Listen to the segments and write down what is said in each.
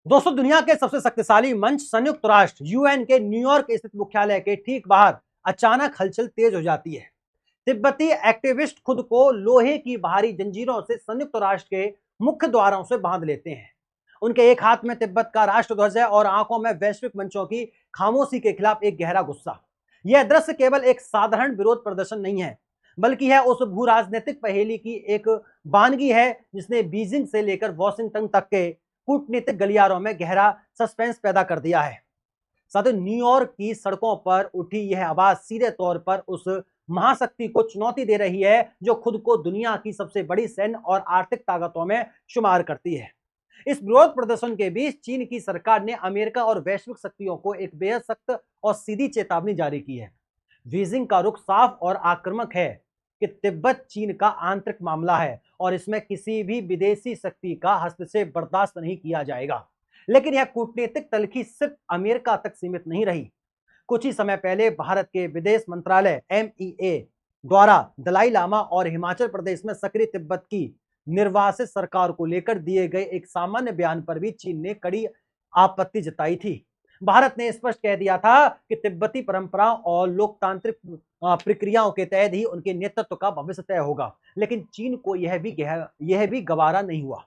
दोस्तों, दुनिया के सबसे शक्तिशाली मंच संयुक्त राष्ट्र यूएन के न्यूयॉर्क स्थित मुख्यालय के ठीक बाहर अचानक हलचल तेज हो जाती है। तिब्बती एक्टिविस्ट खुद को लोहे की भारी जंजीरों से संयुक्त राष्ट्र के मुख्य द्वारों से बांध लेते हैं। उनके एक हाथ में तिब्बत का राष्ट्रध्वज है और आंखों में वैश्विक मंचों की खामोशी के खिलाफ एक गहरा गुस्सा। यह दृश्य केवल एक साधारण विरोध प्रदर्शन नहीं है, बल्कि है उस भू राजनीतिक पहेली की एक बानगी है जिसने बीजिंग से लेकर वॉशिंगटन तक के कूटनीतिक गलियारों में गहरा सस्पेंस पैदा कर दिया है। साथ ही न्यूयॉर्क की सड़कों पर उठी यह आवाज सीधे तौर पर उस महाशक्ति को चुनौती दे रही है जो खुद को दुनिया की सबसे बड़ी सैन्य और आर्थिक ताकतों में शुमार करती है। इस विरोध प्रदर्शन के बीच चीन की सरकार ने अमेरिका और वैश्विक शक्तियों को एक बेहद सख्त और सीधी चेतावनी जारी की है। बीजिंग का रुख साफ और आक्रामक है कि तिब्बत चीन का आंतरिक मामला है और इसमें किसी भी विदेशी शक्ति का हस्तक्षेप बर्दाश्त नहीं किया जाएगा। लेकिन यह कूटनीतिक तल्खी सिर्फ अमेरिका तक सीमित नहीं रही। कुछ ही समय पहले भारत के विदेश मंत्रालय एमईए द्वारा दलाई लामा और हिमाचल प्रदेश में सक्रिय तिब्बत की निर्वासित सरकार को लेकर दिए गए एक सामान्य बयान पर भी चीन ने कड़ी आपत्ति जताई थी। भारत ने स्पष्ट कह दिया था कि तिब्बती परंपराओं और लोकतांत्रिक प्रक्रियाओं के तहत ही उनके नेतृत्व का भविष्य तय होगा। लेकिन चीन को यह भी गवारा नहीं हुआ।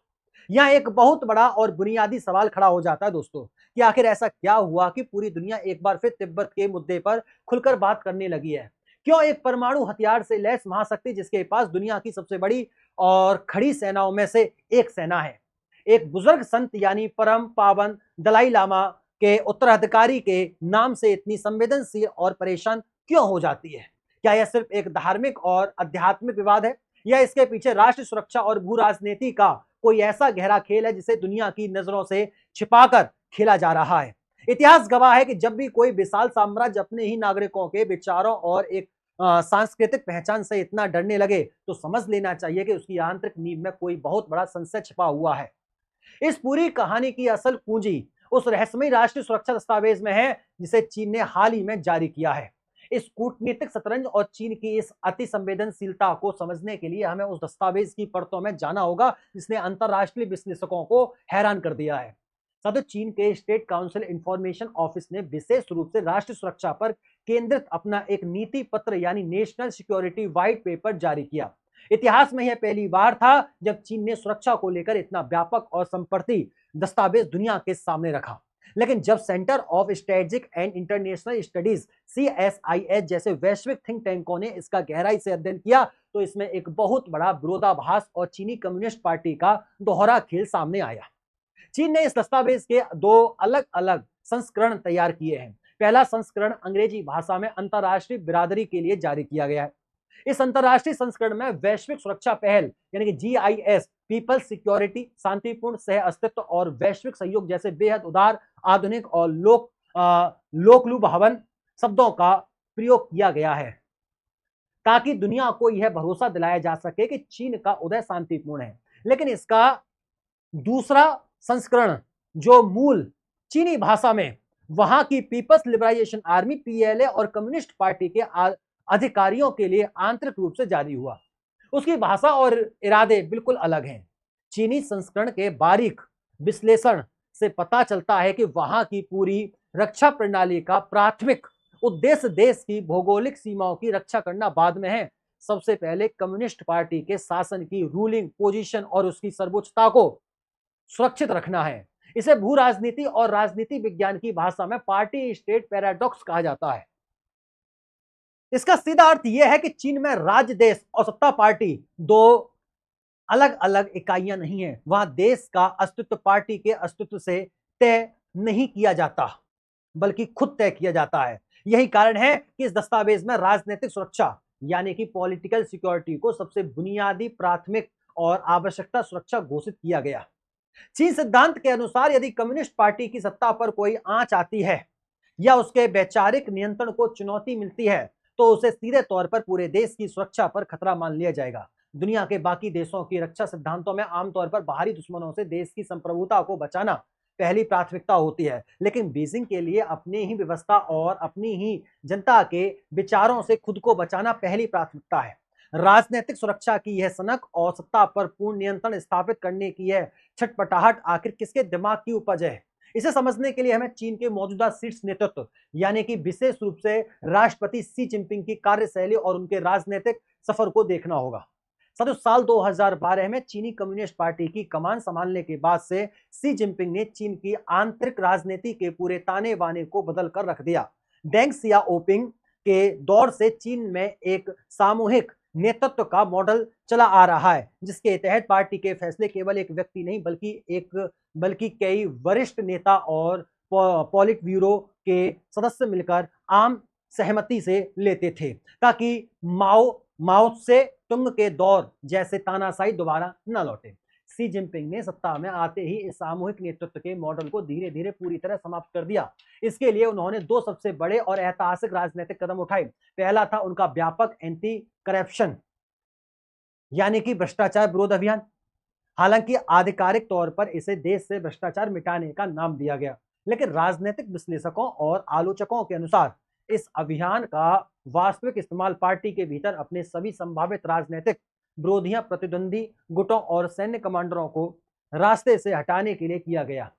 यहाँ एक बहुत बड़ा और बुनियादी सवाल खड़ा हो जाता है दोस्तों, कि आखिर ऐसा क्या हुआ कि पूरी दुनिया एक बार फिर तिब्बत के मुद्दे पर खुलकर बात करने लगी है। क्यों एक परमाणु हथियार से लैस महाशक्ति जिसके पास दुनिया की सबसे बड़ी और खड़ी सेनाओं में से एक सेना है, एक बुजुर्ग संत यानी परम पावन दलाई लामा के उत्तराधिकारी के नाम से इतनी संवेदनशील और परेशान क्यों हो जाती है? क्या यह सिर्फ एक धार्मिक और आध्यात्मिक विवाद है, या इसके पीछे राष्ट्र सुरक्षा और भू राजनीति का कोई ऐसा गहरा खेल है जिसे दुनिया की नजरों से छिपाकर खेला जा रहा है? इतिहास गवाह है कि जब भी कोई विशाल साम्राज्य अपने ही नागरिकों के विचारों और एक सांस्कृतिक पहचान से इतना डरने लगे तो समझ लेना चाहिए कि उसकी आंतरिक नींव में कोई बहुत बड़ा संशय छिपा हुआ है। इस पूरी कहानी की असल पूंजी उस रहस्यमयी राष्ट्रीय सुरक्षा दस्तावेज में है जिसे चीन ने हाल ही में जारी किया है। इस कूटनीतिक शतरंज और चीन की इस अति संवेदनशीलता को समझने के लिए हमें उस दस्तावेज की परतों में जाना होगा जिसने अंतरराष्ट्रीय विश्लेषकों को हैरान कर दिया है। साथ ही चीन के स्टेट काउंसिल इंफॉर्मेशन ऑफिस ने विशेष रूप से राष्ट्रीय सुरक्षा पर केंद्रित अपना एक नीति पत्र यानी नेशनल सिक्योरिटी व्हाइट पेपर जारी किया। इतिहास में यह पहली बार था जब चीन ने सुरक्षा को लेकर इतना व्यापक और संप्रति दस्तावेज दुनिया के सामने रखा। लेकिन जब centre of strategic and international studies CSIS जैसे वैश्विक थिंक टैंकों ने इसका गहराई से अध्ययन किया तो इसमें एक बहुत बड़ा विरोधाभास और चीनी कम्युनिस्ट पार्टी का दोहरा खेल सामने आया। चीन ने इस दस्तावेज के दो अलग अलग संस्करण तैयार किए हैं। पहला संस्करण अंग्रेजी भाषा में अंतरराष्ट्रीय बिरादरी के लिए जारी किया गया है। इस अंतरराष्ट्रीय संस्करण में वैश्विक सुरक्षा पहल यानी कि GIS, पीपल सिक्योरिटी, शांतिपूर्ण सह अस्तित्व और वैश्विक सहयोग जैसे बेहद उदार, आधुनिक और लोकलुभावन शब्दों का प्रयोग किया गया है ताकि दुनिया को यह भरोसा दिलाया जा सके कि चीन का उदय शांतिपूर्ण है। लेकिन इसका दूसरा संस्करण जो मूल चीनी भाषा में वहां की पीपल्स लिबराइजेशन आर्मी PLA और कम्युनिस्ट पार्टी के अधिकारियों के लिए आंतरिक रूप से जारी हुआ, उसकी भाषा और इरादे बिल्कुल अलग हैं। चीनी संस्करण के बारीक विश्लेषण से पता चलता है कि वहां की पूरी रक्षा प्रणाली का प्राथमिक उद्देश्य देश की भौगोलिक सीमाओं की रक्षा करना बाद में है। सबसे पहले कम्युनिस्ट पार्टी के शासन की रूलिंग पोजीशन और उसकी सर्वोच्चता को सुरक्षित रखना है। इसे भू राजनीति और राजनीति विज्ञान की भाषा में पार्टी स्टेट पैराडॉक्स कहा जाता है। इसका सीधा अर्थ यह है कि चीन में राज्य, देश और सत्ता पार्टी दो अलग अलग इकाइयां नहीं है। वहां देश का अस्तित्व पार्टी के अस्तित्व से तय नहीं किया जाता बल्कि खुद तय किया जाता है। यही कारण है कि इस दस्तावेज में राजनीतिक सुरक्षा यानी कि पॉलिटिकल सिक्योरिटी को सबसे बुनियादी, प्राथमिक और आवश्यकता सुरक्षा घोषित किया गया। चीन सिद्धांत के अनुसार यदि कम्युनिस्ट पार्टी की सत्ता पर कोई आंच आती है या उसके वैचारिक नियंत्रण को चुनौती मिलती है तो उसे सीधे तौर पर पूरे देश की सुरक्षा पर खतरा मान लिया जाएगा। दुनिया के बाकी देशों की रक्षा सिद्धांतों में आमतौर पर बाहरी दुश्मनों से देश की संप्रभुता को बचाना पहली प्राथमिकता होती है, लेकिन बीजिंग के लिए अपनी ही व्यवस्था और अपनी ही जनता के विचारों से खुद को बचाना पहली प्राथमिकता है। राजनीतिक सुरक्षा की यह सनक और सत्ता पर पूर्ण नियंत्रण स्थापित करने की यह छटपटाहट आखिर किसके दिमाग की उपज है? इसे समझने के लिए हमें चीन के मौजूदा शीर्ष नेतृत्व यानी कि विशेष रूप से राष्ट्रपति शी जिनपिंग की कार्यशैली और उनके राजनीतिक सफर को देखना होगा। साथियों, साल 2012 में चीनी कम्युनिस्ट पार्टी की कमान संभालने के बाद से शी जिनपिंग ने चीन की आंतरिक राजनीति के पूरे ताने बाने को बदल कर रख दिया। डेंग सियाओपिंग के दौर से चीन में एक सामूहिक नेतृत्व का मॉडल चला आ रहा है, जिसके तहत पार्टी के फैसले केवल एक व्यक्ति नहीं बल्कि कई वरिष्ठ नेता और पॉलिट ब्यूरो के सदस्य मिलकर आम सहमति से लेते थे, ताकि माओ से तुंग के दौर जैसे तानाशाही दोबारा न लौटे। शी जिनपिंग ने सत्ता में आते ही इस सामूहिक नेतृत्व के मॉडल को धीरे धीरे पूरी तरह समाप्त कर दिया। इसके लिए उन्होंने दो सबसे बड़े और ऐतिहासिक राजनीतिक कदम उठाए। पहला था उनका व्यापक एंटी करप्शन यानी कि भ्रष्टाचार विरोध अभियान। हालांकि आधिकारिक तौर पर इसे देश से भ्रष्टाचार मिटाने का नाम दिया गया, लेकिन राजनीतिक विश्लेषकों और आलोचकों के अनुसार इस अभियान का वास्तविक इस्तेमाल पार्टी के भीतर अपने सभी संभावित राजनीतिक विरोधियों, प्रतिद्वंदी गुटों और सैन्य कमांडरों को रास्ते से हटाने के लिए किया गया।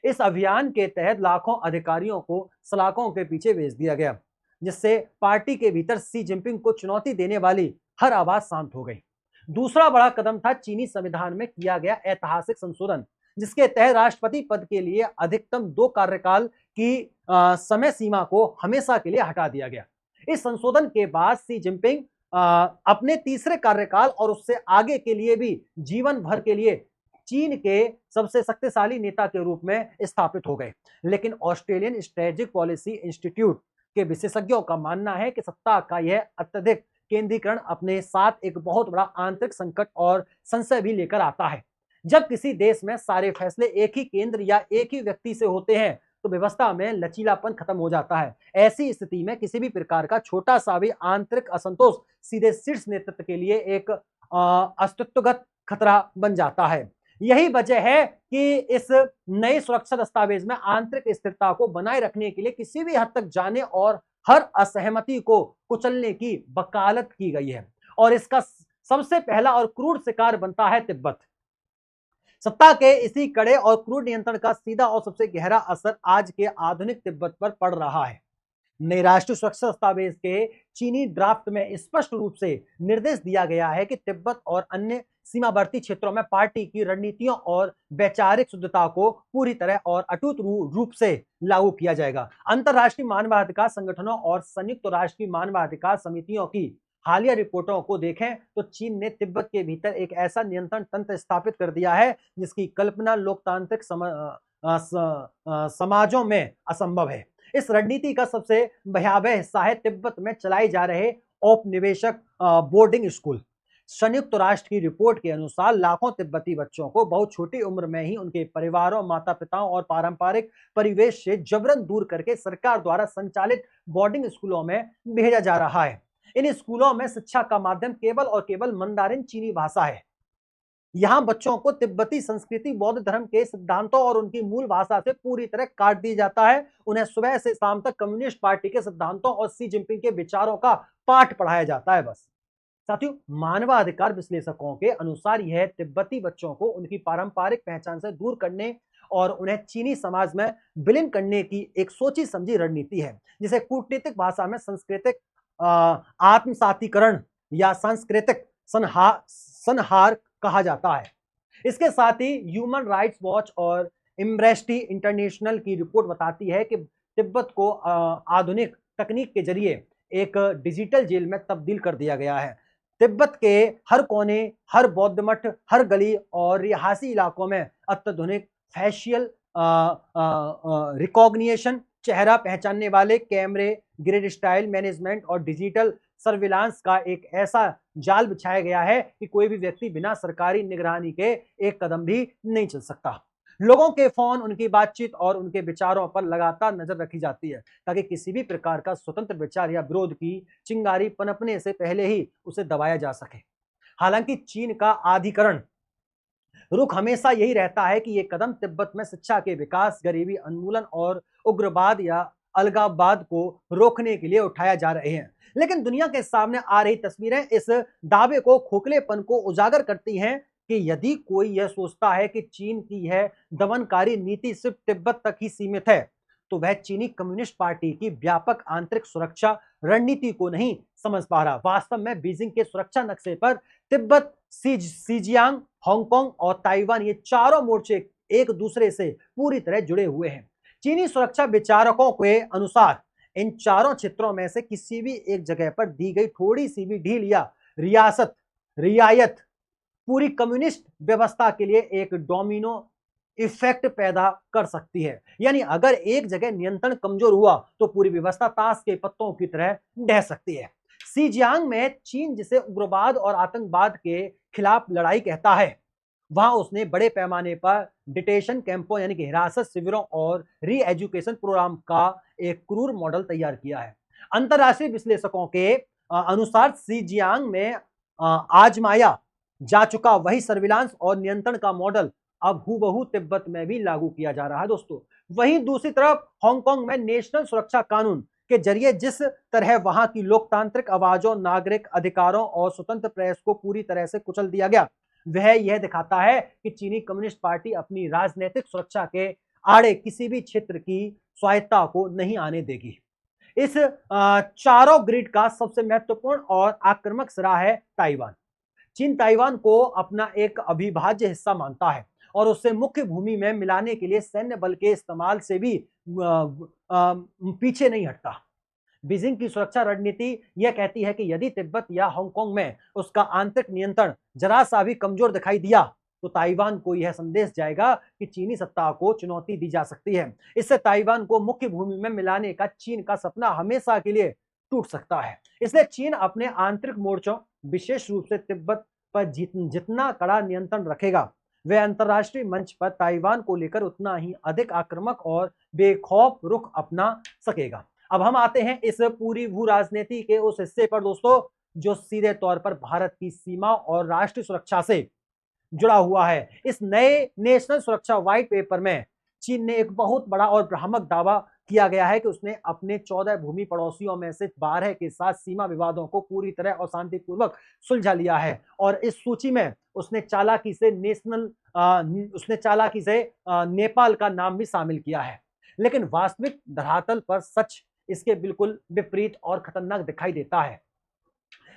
इस अभियान के तहत लाखों अधिकारियों को सलाखों के पीछे भेज दिया गया, जिससे पार्टी के भीतर शी जिनपिंग को चुनौती देने वाली हर आवाज शांत हो गई। दूसरा बड़ा कदम था चीनी संविधान में किया गया ऐतिहासिक संशोधन, जिसके तहत राष्ट्रपति पद के लिए अधिकतम 2 कार्यकाल की समय सीमा को हमेशा के लिए हटा दिया गया। इस संशोधन के बाद शी जिनपिंग अपने तीसरे कार्यकाल और उससे आगे के लिए भी जीवन भर के लिए चीन के सबसे शक्तिशाली नेता के रूप में स्थापित हो गए। लेकिन ऑस्ट्रेलियन स्ट्रेटेजिक पॉलिसी इंस्टीट्यूट के विशेषज्ञों का मानना है कि सत्ता का यह अत्यधिक केंद्रीकरण अपने साथ एक बहुत बड़ा आंतरिक संकट और संशय भी लेकर आता है। जब किसी देश में सारे फैसले एक ही केंद्र या एक ही व्यक्ति से होते हैं तो व्यवस्था में लचीलापन खत्म हो जाता है। ऐसी स्थिति में किसी भी प्रकार का छोटा सा भी आंतरिक असंतोष सीधे शीर्ष नेतृत्व के लिए एक अस्तित्वगत खतरा बन जाता है। यही वजह है कि इस नए सुरक्षा दस्तावेज में आंतरिक स्थिरता को बनाए रखने के लिए किसी भी हद तक जाने और हर असहमति को कुचलने की वकालत की गई है, और इसका सबसे पहला और क्रूर शिकार बनता है तिब्बत। सत्ता के इसी कड़े और क्रूर नियंत्रण का सीधा और सबसे गहरा असर आज के आधुनिक तिब्बत पर पड़ रहा है। नए राष्ट्रीय सुरक्षा दस्तावेज के चीनी ड्राफ्ट में स्पष्ट रूप से निर्देश दिया गया है कि तिब्बत और अन्य सीमावर्ती क्षेत्रों में पार्टी की रणनीतियों और वैचारिक शुद्धता को पूरी तरह और अटूट रूप से लागू किया जाएगा। अंतर्राष्ट्रीय मानवाधिकार संगठनों और संयुक्त राष्ट्र की मानवाधिकार समितियों की हालिया रिपोर्टों को देखें तो चीन ने तिब्बत के भीतर एक ऐसा नियंत्रण तंत्र स्थापित कर दिया है जिसकी कल्पना लोकतांत्रिक समाजों में असंभव है। इस रणनीति का सबसे भयावह हिस्सा है तिब्बत में चलाए जा रहे औपनिवेशिक बोर्डिंग स्कूल। संयुक्त राष्ट्र की रिपोर्ट के अनुसार लाखों तिब्बती बच्चों को बहुत छोटी उम्र में ही उनके परिवारों, माता पिताओं और पारंपरिक परिवेश से जबरन दूर करके सरकार द्वारा संचालित बोर्डिंग स्कूलों में भेजा जा रहा है। इन स्कूलों में शिक्षा का माध्यम केवल और केवल मंदारिन चीनी भाषा है। यहाँ बच्चों को तिब्बती संस्कृति, बौद्ध धर्म के सिद्धांतों और उनकी मूल भाषा से पूरी तरह काट दिया जाता है। उन्हें सुबह से शाम तक कम्युनिस्ट पार्टी के सिद्धांतों और शी जिनपिंग के विचारों का पाठ पढ़ाया जाता है बस। साथियों, मानवाधिकार विश्लेषकों के अनुसार यह तिब्बती बच्चों को उनकी पारंपरिक पहचान से दूर करने और उन्हें चीनी समाज में विलीन करने की एक सोची समझी रणनीति है, जिसे कूटनीतिक भाषा में सांस्कृतिक आत्मसातीकरण या सांस्कृतिक संहार कहा जाता है। इसके साथ ही ह्यूमन राइट्स वॉच और एम्नेस्टी इंटरनेशनल की रिपोर्ट बताती है कि तिब्बत को आधुनिक तकनीक के जरिए एक डिजिटल जेल में तब्दील कर दिया गया है। तिब्बत के हर कोने, हर बौद्ध मठ, हर गली और रिहायशी इलाकों में अत्याधुनिक फैशियल रिकॉग्निशन, चेहरा पहचानने वाले कैमरे, ग्रिड स्टाइल मैनेजमेंट और डिजिटल सर्विलांस का एक ऐसा जाल बिछाया गया है कि कोई भी व्यक्ति बिना सरकारी निगरानी के एक कदम भी नहीं चल सकता। लोगों के फोन, उनकी बातचीत और उनके विचारों पर लगातार नजर रखी जाती है ताकि किसी भी प्रकार का स्वतंत्र विचार या विरोध की चिंगारी पनपने से पहले ही उसे दबाया जा सके। हालांकि चीन का अधिकरण रुख हमेशा यही रहता है कि यह कदम तिब्बत में शिक्षा के विकास, गरीबी उन्मूलन और उग्रवाद या अलगाववाद को रोकने के लिए उठाया जा रहे हैं। लेकिन दुनिया के सामने आ रही तस्वीरें इस दावे को खोखलेपन को उजागर करती हैं कि यदि कोई यह सोचता है कि चीन की यह दमनकारी नीति सिर्फ तिब्बत तक ही सीमित है, तो वह चीनी कम्युनिस्ट पार्टी की व्यापक आंतरिक सुरक्षा रणनीति को नहीं समझ पा रहा। वास्तव में बीजिंग के सुरक्षा नक्शे पर तिब्बत, सीजियांग, हांगकांग और ताइवान ये चारों मोर्चे एक दूसरे से पूरी तरह जुड़े हुए हैं। चीनी सुरक्षा विचारकों के अनुसार इन चारों क्षेत्रों में से किसी भी एक जगह पर दी गई थोड़ी सी भी ढील या रियायत पूरी कम्युनिस्ट व्यवस्था के लिए एक डोमिनो इफेक्ट पैदा कर सकती है। यानी अगर एक जगह नियंत्रण कमजोर हुआ तो पूरी व्यवस्था ताश के पत्तों की तरह ढह सकती है। सीजियांग में चीन जिसे उग्रवाद और आतंकवाद के खिलाफ लड़ाई कहता है, वहां उसने बड़े पैमाने पर डिटेशन कैंपों यानी कि हिरासत शिविरों और री एजुकेशन प्रोग्राम का एक क्रूर मॉडल तैयार किया है। अंतरराष्ट्रीय विश्लेषकों के अनुसार सीजियांग में आजमाया जा चुका वही सर्विलांस और नियंत्रण का मॉडल अब हूबहू तिब्बत में भी लागू किया जा रहा है दोस्तों। वहीं दूसरी तरफ हांगकांग में नेशनल सुरक्षा कानून के जरिए जिस तरह वहां की लोकतांत्रिक आवाजों, नागरिक अधिकारों और स्वतंत्र प्रेस को पूरी तरह से कुचल दिया गया, वह यह दिखाता है कि चीनी कम्युनिस्ट पार्टी अपनी राजनीतिक सुरक्षा के आड़े किसी भी क्षेत्र की स्वायत्ता को नहीं आने देगी। इस चारों ग्रिड का सबसे महत्वपूर्ण और आक्रामक सिरा है ताइवान। चीन ताइवान को अपना एक अविभाज्य हिस्सा मानता है और उससे मुख्य भूमि में मिलाने के लिए सैन्य बल के इस्तेमाल से भी पीछे नहीं हटता। बीजिंग की सुरक्षा रणनीति यह कहती है कि यदि तिब्बत या हांगकांग में उसका आंतरिक नियंत्रण जरा सा भी कमजोर दिखाई दिया तो ताइवान को यह संदेश जाएगा कि चीनी सत्ता को चुनौती दी जा सकती है। इससे ताइवान को मुख्य भूमि में मिलाने का चीन का सपना हमेशा के लिए टूट सकता है। इसलिए चीन अपने आंतरिक मोर्चों, विशेष रूप से तिब्बत पर जितना कड़ा नियंत्रण रखेगा, वह अंतरराष्ट्रीय मंच पर ताइवान को लेकर उतना ही अधिक आक्रामक और बेखौफ रुख अपना सकेगा। अब हम आते हैं इस पूरी भू राजनीति के उस हिस्से पर दोस्तों, जो सीधे तौर पर भारत की सीमा और राष्ट्रीय सुरक्षा से जुड़ा हुआ है। इस नए नेशनल सुरक्षा व्हाइट पेपर में चीन ने एक बहुत बड़ा और भ्रामक दावा किया गया है कि उसने अपने 14 भूमि पड़ोसियों में से 12 के साथ सीमा विवादों को पूरी तरह और शांतिपूर्वक सुलझा लिया है और इस सूची में उसने चालाकी से नेपाल का नाम भी शामिल किया है। लेकिन वास्तविक धरातल पर सच इसके बिल्कुल विपरीत और खतरनाक दिखाई देता है।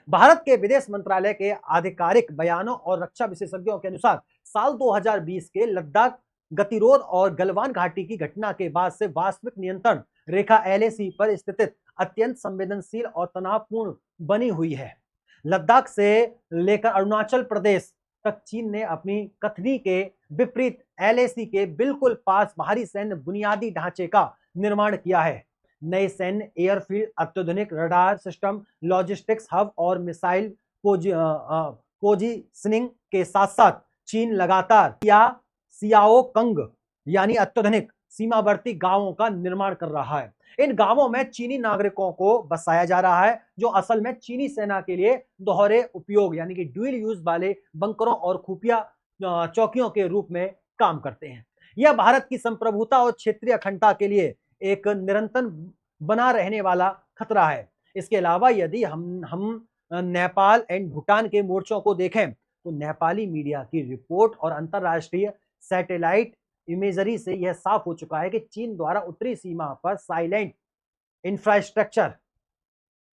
भारत के विदेश मंत्रालय के आधिकारिक बयानों और रक्षा विशेषज्ञों के अनुसार साल 2020 के लद्दाख गतिरोध और गलवान घाटी की घटना के बाद से वास्तविक नियंत्रण रेखा LAC पर स्थित अत्यंत संवेदनशील और तनावपूर्ण बनी हुई है। लद्दाख से लेकर अरुणाचल प्रदेश तक चीन ने अपनी कथनी के विपरीत LAC के बिल्कुल पास भारी सैन्य बुनियादी ढांचे का निर्माण किया है। नए सैन्य एयरफील्ड, अत्याधुनिक रडार सिस्टम, लॉजिस्टिक्स हब और मिसाइल पोजीशनिंग के साथ साथ चीन लगातार सियाओकंग यानी अत्याधुनिक सीमावर्ती गांवों का निर्माण कर रहा है। इन गांवों में चीनी नागरिकों को बसाया जा रहा है, जो असल में चीनी सेना के लिए दोहरे उपयोग यानी कि ड्यूल यूज वाले बंकरों और खुफिया चौकियों के रूप में काम करते हैं। यह भारत की संप्रभुता और क्षेत्रीय अखंडता के लिए एक निरंतर बना रहने वाला खतरा है। इसके अलावा यदि हम नेपाल एंड भूटान के मोर्चों को देखें तो नेपाली मीडिया की रिपोर्ट और अंतरराष्ट्रीय सैटेलाइट इमेजरी से यह साफ हो चुका है कि चीन द्वारा उत्तरी सीमा पर साइलेंट इंफ्रास्ट्रक्चर,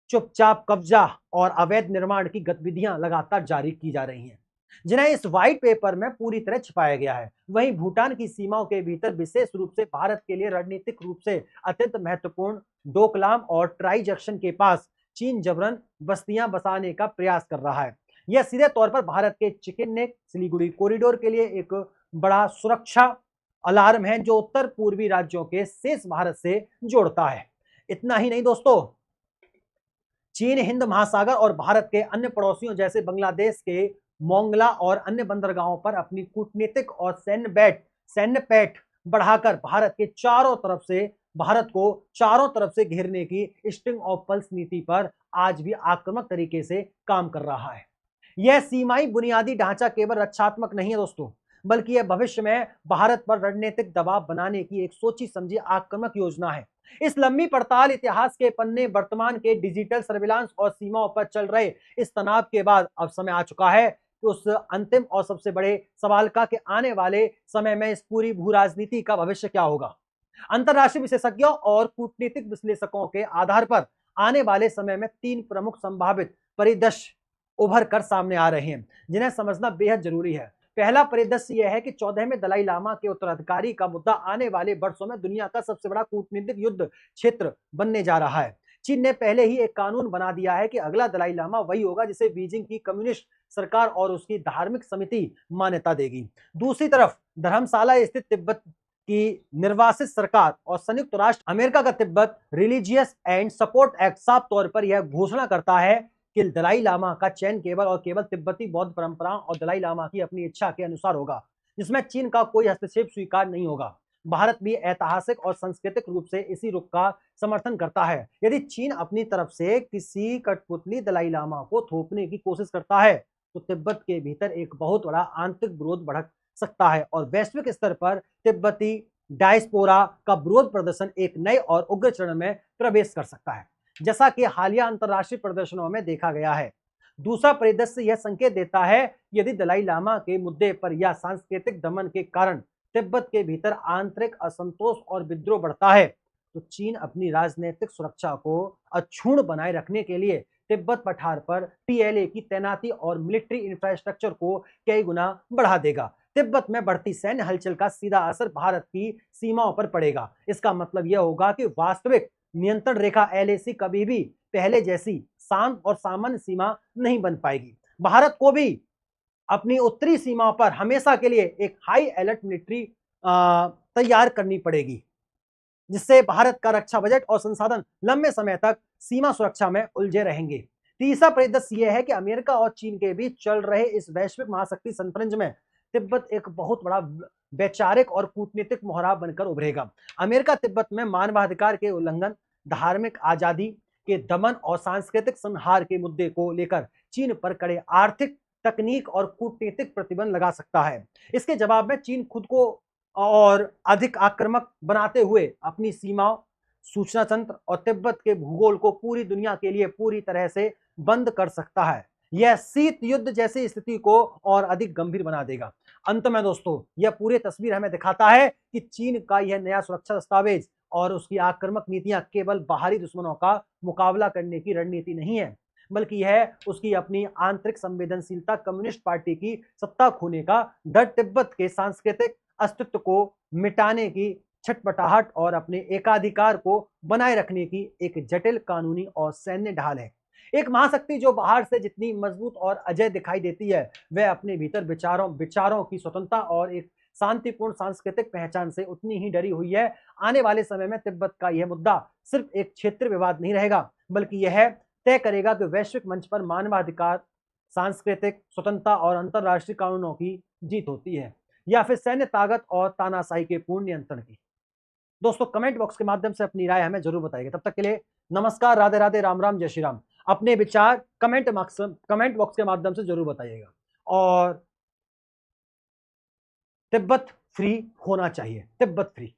चुपचाप कब्जा और अवैध निर्माण की गतिविधियां लगातार जारी की जा रही हैं, जिन्हें इस व्हाइट पेपर में पूरी तरह छिपाया गया है। वहीं भूटान की सीमाओं के भीतर विशेष रूप से भारत के लिए रणनीतिक रूप से अत्यंत महत्वपूर्ण डोकलाम और ट्राई जंक्शन के पास चीन जबरन बस्तियां बसाने का प्रयास कर रहा है। यह सीधे तौर पर भारत के चिकन नेक सिलीगुड़ी कॉरिडोर के लिए एक बड़ा सुरक्षा अलार्म है, जो उत्तर पूर्वी राज्यों के शेष भारत से जोड़ता है। इतना ही नहीं दोस्तों, चीन हिंद महासागर और भारत के अन्य पड़ोसियों जैसे बांग्लादेश के मोंगला और अन्य बंदरगाहों पर अपनी कूटनीतिक और सैन्य पैठ बढ़ाकर भारत को चारों तरफ से घेरने की स्ट्रिंग ऑफ पल्स नीति पर आज भी आक्रामक तरीके से काम कर रहा है। यह सीमाई बुनियादी ढांचा केवल रक्षात्मक नहीं है दोस्तों, बल्कि यह भविष्य में भारत पर रणनीतिक दबाव बनाने की एक सोची समझी आक्रामक योजना है। इस लंबी पड़ताल, इतिहास के पन्ने, वर्तमान के डिजिटल सर्विलांस और सीमाओं पर चल रहे इस तनाव के बाद अब समय आ चुका है कि उस अंतिम और सबसे बड़े सवाल का कि आने वाले समय में इस पूरी भू राजनीति का भविष्य क्या होगा। अंतरराष्ट्रीय विशेषज्ञों और कूटनीतिक विश्लेषकों के आधार पर आने वाले समय में 3 प्रमुख संभावित परिदृश्य उभर कर सामने आ रहे हैं, जिन्हें समझना बेहद जरूरी है। पहला परिदृश्य यह है कि 14वें दलाई लामा के उत्तराधिकारी का मुद्दा आने वाले वर्षों में दुनिया का सबसे बड़ा कूटनीतिक युद्ध क्षेत्र बनने जा रहा है। चीन ने पहले ही एक कानून बना दिया है कि अगला दलाई लामा वही होगा जिसे बीजिंग की कम्युनिस्ट सरकार और उसकी धार्मिक समिति मान्यता देगी। दूसरी तरफ धर्मशाला स्थित तिब्बत की निर्वासित सरकार और संयुक्त राष्ट्र अमेरिका का Tibet religious and support act साफ तौर पर यह घोषणा करता है कि दलाई लामा का चयन केवल और केवल तिब्बती बौद्ध परंपराओं और दलाई लामा की अपनी इच्छा के अनुसार होगा, जिसमें चीन का कोई हस्तक्षेप स्वीकार नहीं होगा। भारत भी ऐतिहासिक और सांस्कृतिक रूप से इसी रुख का समर्थन करता है। यदि चीन अपनी तरफ से किसी कठपुतली दलाई लामा को थोपने की कोशिश करता है तो तिब्बत के भीतर एक बहुत बड़ा आंतरिक विरोध भड़क सकता है और वैश्विक स्तर पर तिब्बती डायस्पोरा का विरोध प्रदर्शन एक नए और उग्र चरण में प्रवेश कर सकता है, जैसा कि हालिया अंतरराष्ट्रीय प्रदर्शनों में देखा गया है। दूसरा परिदृश्य यह संकेत देता है यदि दलाई लामा के मुद्दे पर या सांस्कृतिक दमन के कारण तिब्बत के भीतर आंतरिक असंतोष और विद्रोह बढ़ता है तो चीन अपनी राजनीतिक सुरक्षा को अक्षुण्ण बनाए रखने के लिए तिब्बत पठार पर पीएलए की तैनाती और मिलिट्री इंफ्रास्ट्रक्चर को कई गुना बढ़ा देगा। तिब्बत में बढ़ती सैन्य हलचल का सीधा असर भारत की सीमाओं पर पड़ेगा। इसका मतलब यह होगा कि वास्तविक नियंत्रण रेखा एलएसी कभी भी पहले जैसी शांत और सामान्य सीमा नहीं बन पाएगी। भारत को भी अपनी उत्तरी सीमा पर हमेशा के लिए एक हाई अलर्ट मिलिट्री तैयार करनी पड़ेगी, जिससे भारत का रक्षा बजट और संसाधन लंबे समय तक सीमा सुरक्षा में उलझे रहेंगे। तीसरा परिदृश्य यह है कि अमेरिका और चीन के बीच चल रहे इस वैश्विक महाशक्ति संतरंज में तिब्बत एक बहुत बड़ा वैचारिक और कूटनीतिक मोहरा बनकर उभरेगा। अमेरिका तिब्बत में मानवाधिकार के उल्लंघन, धार्मिक आजादी के दमन और सांस्कृतिक संहार के मुद्दे को लेकर चीन पर कड़े आर्थिक, तकनीक और कूटनीतिक प्रतिबंध लगा सकता है। इसके जवाब में चीन खुद को और अधिक आक्रामक बनाते हुए अपनी सीमाओं, सूचना तंत्र और तिब्बत के भूगोल को पूरी दुनिया के लिए पूरी तरह से बंद कर सकता है। यह शीत युद्ध जैसी स्थिति को और अधिक गंभीर बना देगा। अंत में दोस्तों, यह पूरी तस्वीर हमें दिखाता है कि चीन का यह नया सुरक्षा दस्तावेज और उसकी आक्रामक नीतियां केवल बाहरी दुश्मनों का मुकाबला करने की रणनीति नहीं है, बल्कि यह उसकी अपनी आंतरिक संवेदनशीलता, कम्युनिस्ट पार्टी की सत्ता खोने का डर, तिब्बत के सांस्कृतिक अस्तित्व को मिटाने की छटपटाहट और अपने एकाधिकार को बनाए रखने की एक जटिल कानूनी और सैन्य ढाल है। एक महाशक्ति जो बाहर से जितनी मजबूत और अजय दिखाई देती है, वह अपने भीतर विचारों की स्वतंत्रता और एक शांतिपूर्ण सांस्कृतिक पहचान से उतनी ही डरी हुई है। आने वाले समय में तिब्बत का यह मुद्दा सिर्फ एक क्षेत्रीय विवाद नहीं रहेगा, बल्कि यह तय करेगा कि वैश्विक मंच पर मानवाधिकार, सांस्कृतिक स्वतंत्रता और अंतरराष्ट्रीय कानूनों की जीत होती है या फिर सैन्य ताकत और तानाशाही के पूर्ण नियंत्रण की। दोस्तों, कमेंट बॉक्स के माध्यम से अपनी राय हमें जरूर बताइएगा। तब तक के लिए नमस्कार, राधे राधे, राम राम, जय श्री राम। अपने विचार कमेंट बॉक्स के माध्यम से जरूर बताइएगा और तिब्बत फ्री होना चाहिए, तिब्बत फ्री।